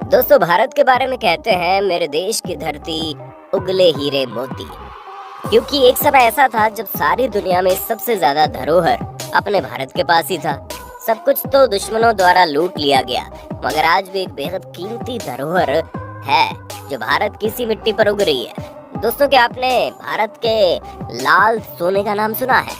दोस्तों, भारत के बारे में कहते हैं मेरे देश की धरती उगले हीरे मोती। क्योंकि एक समय ऐसा था जब सारी दुनिया में सबसे ज्यादा धरोहर अपने भारत के पास ही था। सब कुछ तो दुश्मनों द्वारा लूट लिया गया, मगर आज भी एक बेहद कीमती धरोहर है जो भारत की सी मिट्टी पर उग रही है। दोस्तों, क्या आपने भारत के लाल सोने का नाम सुना है?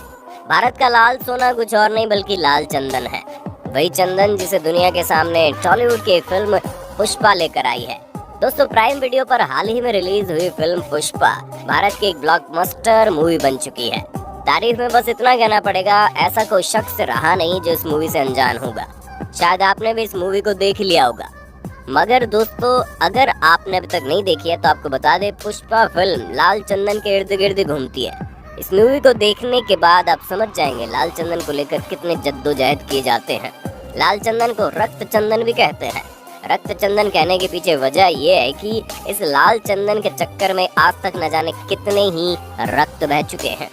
भारत का लाल सोना कुछ और नहीं बल्कि लाल चंदन है। वही चंदन जिसे दुनिया के सामने टॉलीवुड की फिल्म पुष्पा लेकर आई है। दोस्तों, प्राइम वीडियो पर हाल ही में रिलीज हुई फिल्म पुष्पा भारत की एक ब्लॉकबस्टर मूवी बन चुकी है। तारीफ में बस इतना कहना पड़ेगा, ऐसा कोई शख्स रहा नहीं जो इस मूवी से अनजान होगा। शायद आपने भी इस मूवी को देख लिया होगा। मगर दोस्तों, अगर आपने अभी तक नहीं देखी है तो आपको बता दे, पुष्पा फिल्म लाल चंदन के इर्द गिर्द घूमती है। इस मूवी को देखने के बाद आप समझ जाएंगे लाल चंदन को लेकर कितने जद्दोजहद किए जाते हैं। लाल चंदन को रक्त चंदन भी कहते हैं। रक्त चंदन कहने के पीछे वजह यह है कि इस लाल चंदन के चक्कर में आज तक न जाने कितने ही रक्त बह चुके हैं।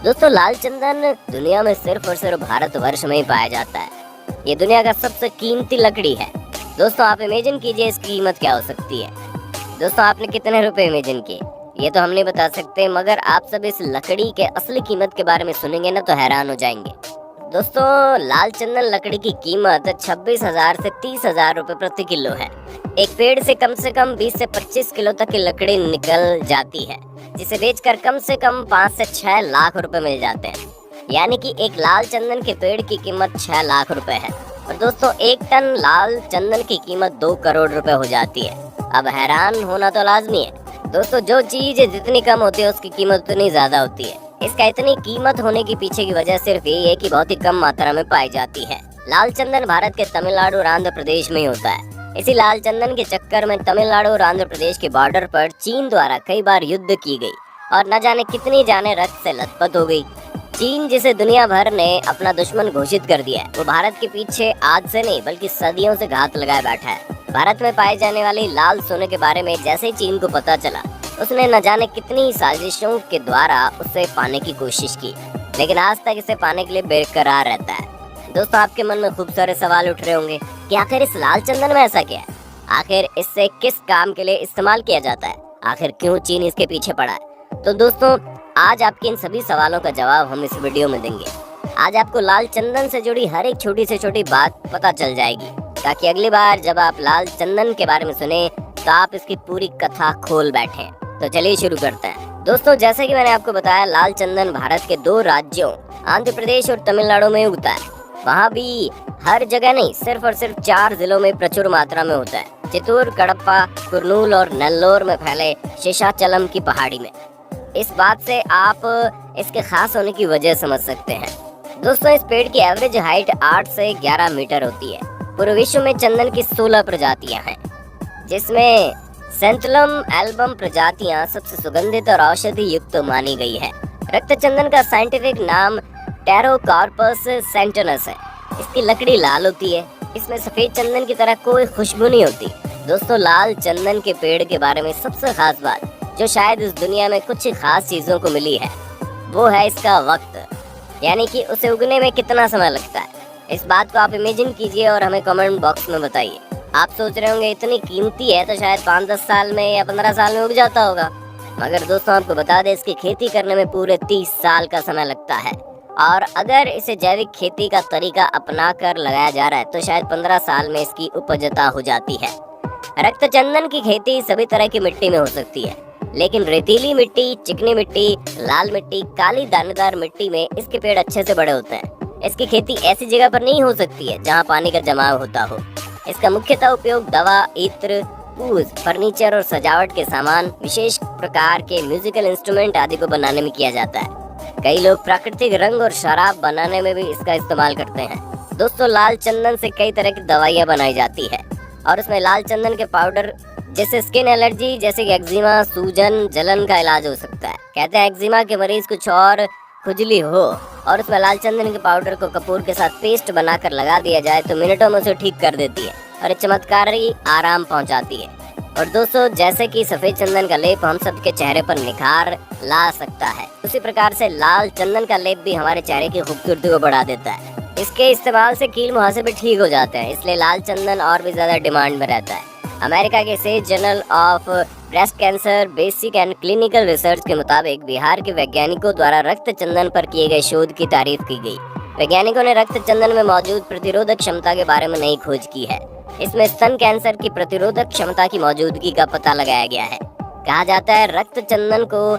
दोस्तों, लाल चंदन दुनिया में सिर्फ और सिर्फ भारतवर्ष में ही पाया जाता है। ये दुनिया का सबसे कीमती लकड़ी है। दोस्तों, आप इमेजिन कीजिए इसकी कीमत क्या हो सकती है। दोस्तों, आपने कितने रुपए इमेजिन किए ये तो हम नहीं बता सकते, मगर आप सब इस लकड़ी के असली कीमत के बारे में सुनेंगे ना तो हैरान हो जाएंगे। दोस्तों, लाल चंदन लकड़ी की कीमत 26,000 से 30,000 रुपए प्रति किलो है। एक पेड़ से कम 20 से 25 किलो तक की लकड़ी निकल जाती है, जिसे बेचकर कम से कम 5 से 6 लाख रुपए मिल जाते हैं। यानी कि एक लाल चंदन के पेड़ की कीमत 6 लाख रुपए है। और दोस्तों, 1 टन लाल चंदन की कीमत 2 करोड़ रुपए हो जाती है। अब हैरान होना तो लाजमी है। दोस्तों, जो चीज जितनी कम होती है उसकी कीमत उतनी ज्यादा होती है। इसका इतनी कीमत होने की पीछे की वजह सिर्फ यही है कि बहुत ही कम मात्रा में पाई जाती है। लाल चंदन भारत के तमिलनाडु और आंध्र प्रदेश में ही होता है। इसी लाल चंदन के चक्कर में तमिलनाडु और आंध्र प्रदेश के बॉर्डर पर चीन द्वारा कई बार युद्ध की गई और न जाने कितनी जाने रक्त से लथपथ हो गई। चीन, जिसे दुनिया भर ने अपना दुश्मन घोषित कर दिया है, वो भारत के पीछे आज से नहीं बल्कि सदियों से घात लगाए बैठा है। भारत में पाए जाने वाली लाल सोने के बारे में जैसे ही चीन को पता चला, उसने न जाने कितनी साजिशों के द्वारा उसे पाने की कोशिश की, लेकिन आज तक इसे पाने के लिए बेकरार रहता है। दोस्तों, आपके मन में खूब सारे सवाल उठ रहे होंगे कि आखिर इस लाल चंदन में ऐसा क्या है? आखिर इससे किस काम के लिए इस्तेमाल किया जाता है? आखिर क्यों चीन इसके पीछे पड़ा है? तो दोस्तों, आज आपके इन सभी सवालों का जवाब हम इस वीडियो में देंगे। आज आपको लाल चंदन से जुड़ी हर एक छोटी से छोटी बात पता चल जाएगी, ताकि अगली बार जब आप लाल चंदन के बारे में सुने तो आप इसकी पूरी कथा खोल बैठे। तो चलिए शुरू करते हैं। दोस्तों, जैसे कि मैंने आपको बताया, लाल चंदन भारत के 2 राज्यों आंध्र प्रदेश और तमिलनाडु में उगता है। वहाँ भी हर जगह नहीं, सिर्फ और सिर्फ 4 जिलों में प्रचुर मात्रा में होता है। चित्तूर, कडप्पा, कुर्नूल और नेल्लोर में फैले शेषाचलम की पहाड़ी में। इस बात से आप इसके खास होने की वजह समझ सकते हैं। दोस्तों, इस पेड़ की एवरेज हाइट 8 से 11 मीटर होती है। पूरे विश्व में चंदन की 16 प्रजातियां हैं, जिसमें सेंथलम एल्बम प्रजातियां सबसे सुगंधित और औषधि युक्त मानी गई है। रक्त चंदन का साइंटिफिक नाम टेरोकार्पस सेंटनस है। इसकी लकड़ी लाल होती है। इसमें सफेद चंदन की तरह कोई खुशबू नहीं होती। दोस्तों, लाल चंदन के पेड़ के बारे में सबसे खास बात जो शायद इस दुनिया में कुछ खास चीजों को मिली है, वो है इसका वक्त, यानी कि उसे उगने में कितना समय लगता है। इस बात को आप इमेजिन कीजिए और हमें कमेंट बॉक्स में बताइए। आप सोच रहे होंगे इतनी कीमती है तो शायद 5-10 साल में या 15 साल में उग जाता होगा, मगर दोस्तों, आपको बता दें इसकी खेती करने में पूरे 30 साल का समय लगता है। और अगर इसे जैविक खेती का तरीका अपना कर लगाया जा रहा है तो शायद 15 साल में इसकी उपजता हो जाती है। रक्त चंदन की खेती सभी तरह की मिट्टी में हो सकती है, लेकिन रेतीली मिट्टी, चिकनी मिट्टी, लाल मिट्टी, काली दानेदार मिट्टी में इसके पेड़ अच्छे से बड़े होते हैं। इसकी खेती ऐसी जगह पर नहीं हो सकती है जहाँ पानी का जमाव होता हो। इसका मुख्यतः उपयोग दवा, इत्र, पूज, फर्नीचर और सजावट के सामान, विशेष प्रकार के म्यूजिकल इंस्ट्रूमेंट आदि को बनाने में किया जाता है। कई लोग प्राकृतिक रंग और शराब बनाने में भी इसका इस्तेमाल करते हैं। दोस्तों, लाल चंदन से कई तरह की दवाइयाँ बनाई जाती है और उसमें लाल चंदन के पाउडर जैसे स्किन एलर्जी, जैसे कि एक्जिमा, सूजन, जलन का इलाज हो सकता है। कहते हैं एक्जिमा के मरीज कुछ और खुजली हो और उसमें लाल चंदन के पाउडर को कपूर के साथ पेस्ट बनाकर लगा दिया जाए तो मिनटों में उसे ठीक कर देती है और एक चमत्कारी आराम पहुंचाती है। और दोस्तों, जैसे कि सफेद चंदन का लेप हम सबके चेहरे पर निखार ला सकता है, उसी प्रकार से लाल चंदन का लेप भी हमारे चेहरे की खूबसूरती को बढ़ा देता है। इसके इस्तेमाल से कील मुहासे भी ठीक हो जाते हैं, इसलिए लाल चंदन और भी ज्यादा डिमांड में रहता है। अमेरिका के says journal of breast cancer basic and clinical research के मुताबिक बिहार के वैज्ञानिकों द्वारा रक्त चंदन पर किए गए शोध की तारीफ की गई। वैज्ञानिकों ने रक्त चंदन में मौजूद प्रतिरोधक क्षमता के बारे में नई खोज की है। इसमें स्तन कैंसर की प्रतिरोधक क्षमता की मौजूदगी का पता लगाया गया है। कहा जाता है रक्त चंदन को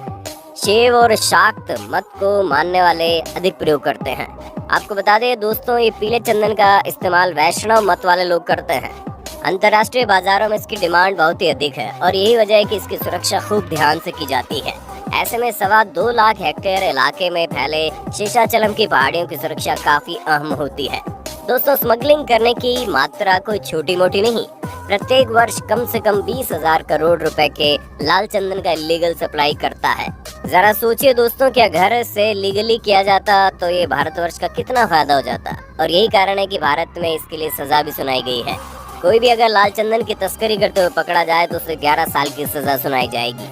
शिव और शाक्त मत को मानने वाले अधिक प्रयोग करते हैं। आपको बता दें दोस्तों, ये पीले चंदन का इस्तेमाल वैष्णव मत वाले लोग करते हैं। अंतर्राष्ट्रीय बाजारों में इसकी डिमांड बहुत ही अधिक है और यही वजह है कि इसकी सुरक्षा खूब ध्यान से की जाती है। ऐसे में 2.25 लाख हेक्टेयर इलाके में फैले शेषाचलम की पहाड़ियों की सुरक्षा काफी अहम होती है। दोस्तों, स्मगलिंग करने की मात्रा कोई छोटी मोटी नहीं। प्रत्येक वर्ष कम से कम 20,000 करोड़ रुपए के लाल चंदन का इलीगल सप्लाई करता है। जरा सोचिए दोस्तों, क्या घर से लीगली किया जाता तो ये भारतवर्ष का कितना फायदा हो जाता। और यही कारण है कि भारत में इसके लिए सजा भी सुनाई गई है। कोई भी अगर लाल चंदन की तस्करी करते हुए पकड़ा जाए तो उसे 11 साल की सजा सुनाई जाएगी।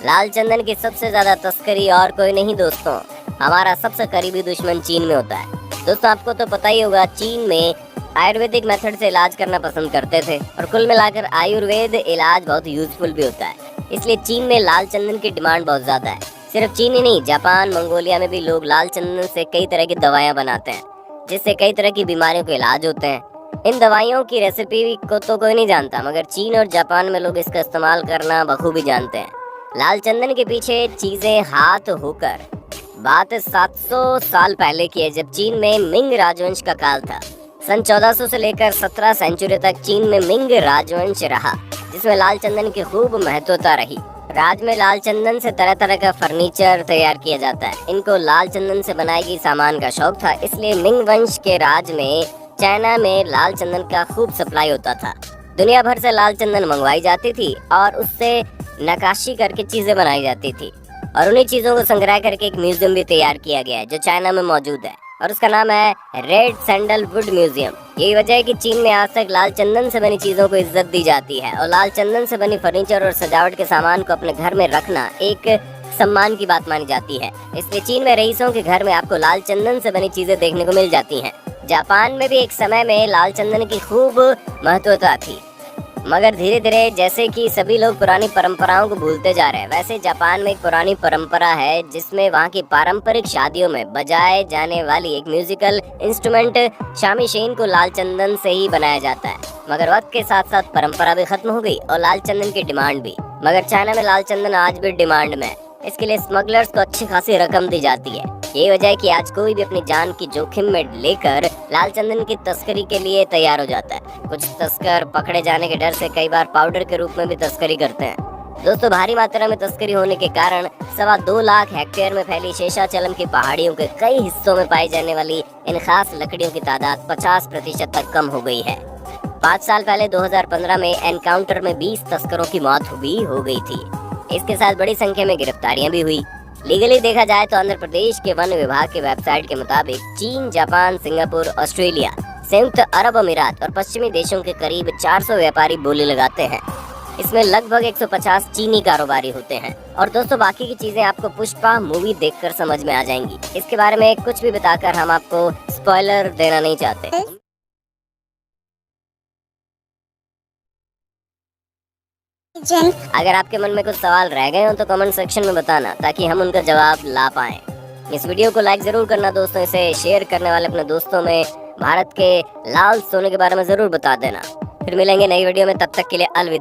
लाल चंदन की सबसे ज्यादा तस्करी और कोई नहीं दोस्तों, हमारा सबसे करीबी दुश्मन चीन में होता है। दोस्तों, आपको तो पता ही होगा, चीन में आयुर्वेदिक मेथड से इलाज करना पसंद करते थे और कुल मिलाकर आयुर्वेद इलाज बहुत यूजफुल भी होता है। इसलिए चीन में लाल चंदन की डिमांड बहुत ज्यादा है। सिर्फ चीन ही नहीं, जापान, मंगोलिया में भी लोग लाल चंदन से कई तरह की दवाइयाँ बनाते हैं, जिससे कई तरह की बीमारियों के इलाज होते हैं। इन दवाइयों की रेसिपी को तो कोई नहीं जानता, मगर चीन और जापान में लोग इसका इस्तेमाल करना बखूबी जानते हैं। लाल चंदन के पीछे चीजें हाथ होकर बात 700 साल पहले की है, जब चीन में मिंग राजवंश का काल था। सन 1400 से लेकर 17 सेंचुरी तक चीन में मिंग राजवंश रहा, जिसमें लाल चंदन की खूब महत्वता रही। राज में लाल चंदन से तरह तरह का फर्नीचर तैयार किया जाता है। इनको लाल चंदन से बनाई गई सामान का शौक था, इसलिए मिंग वंश के राज में चाइना में लाल चंदन का खूब सप्लाई होता था। दुनिया भर से लाल चंदन मंगवाई जाती थी और उससे नक्काशी करके चीजें बनाई जाती थी और उन्हीं चीजों को संग्रह करके एक म्यूजियम भी तैयार किया गया है जो चाइना में मौजूद है और उसका नाम है रेड सैंडलवुड म्यूजियम। यही वजह है कि चीन में आज तक लाल चंदन से बनी चीजों को इज्जत दी जाती है और लाल चंदन से बनी फर्नीचर और सजावट के सामान को अपने घर में रखना एक सम्मान की बात मानी जाती है। इसलिए चीन में रईसों के घर में आपको लाल चंदन से बनी चीजें देखने को मिल जाती हैं। जापान में भी एक समय में लाल चंदन की खूब महत्वता थी, मगर धीरे धीरे जैसे कि सभी लोग पुरानी परंपराओं को भूलते जा रहे हैं, वैसे जापान में एक पुरानी परंपरा है जिसमें वहाँ की पारंपरिक शादियों में बजाए जाने वाली एक म्यूजिकल इंस्ट्रूमेंट शामीशेन को लाल चंदन से ही बनाया जाता है। मगर वक्त के साथ साथ परंपरा भी खत्म हो गई और लाल चंदन की डिमांड भी। मगर चाइना में लाल चंदन आज भी डिमांड में है। इसके लिए स्मगलर्स को अच्छी खासी रकम दी जाती है। यही वजह है कि आज कोई भी अपनी जान की जोखिम में लेकर लाल चंदन की तस्करी के लिए तैयार हो जाता है। कुछ तस्कर पकड़े जाने के डर से कई बार पाउडर के रूप में भी तस्करी करते हैं। दोस्तों, भारी मात्रा में तस्करी होने के कारण 2.25 लाख हेक्टेयर में फैली शेषाचलम की पहाड़ियों के कई हिस्सों में पाई जाने वाली इन खास लकड़ियों की तादाद 50% तक कम हो गई है। 5 साल पहले 2015 में एनकाउंटर में 20 तस्करों की मौत भी हो गई थी। इसके साथ बड़ी संख्या में गिरफ्तारियां भी हुई। लीगली देखा जाए तो आंध्र प्रदेश के वन विभाग के वेबसाइट के मुताबिक चीन, जापान, सिंगापुर, ऑस्ट्रेलिया, संयुक्त अरब अमीरात और पश्चिमी देशों के करीब 400 व्यापारी बोली लगाते हैं। इसमें लगभग 150 चीनी कारोबारी होते हैं। और दोस्तों, बाकी की चीजें आपको पुष्पा मूवी देखकर समझ में आ जाएंगी। इसके बारे में कुछ भी बताकर हम आपको स्पॉइलर देना नहीं चाहते। अगर आपके मन में कुछ सवाल रह गए हो तो कमेंट सेक्शन में बताना, ताकि हम उनका जवाब ला पाएं। इस वीडियो को लाइक जरूर करना दोस्तों, इसे शेयर करने वाले अपने दोस्तों में भारत के लाल सोने के बारे में जरूर बता देना। फिर मिलेंगे नई वीडियो में, तब तक के लिए अलविदा।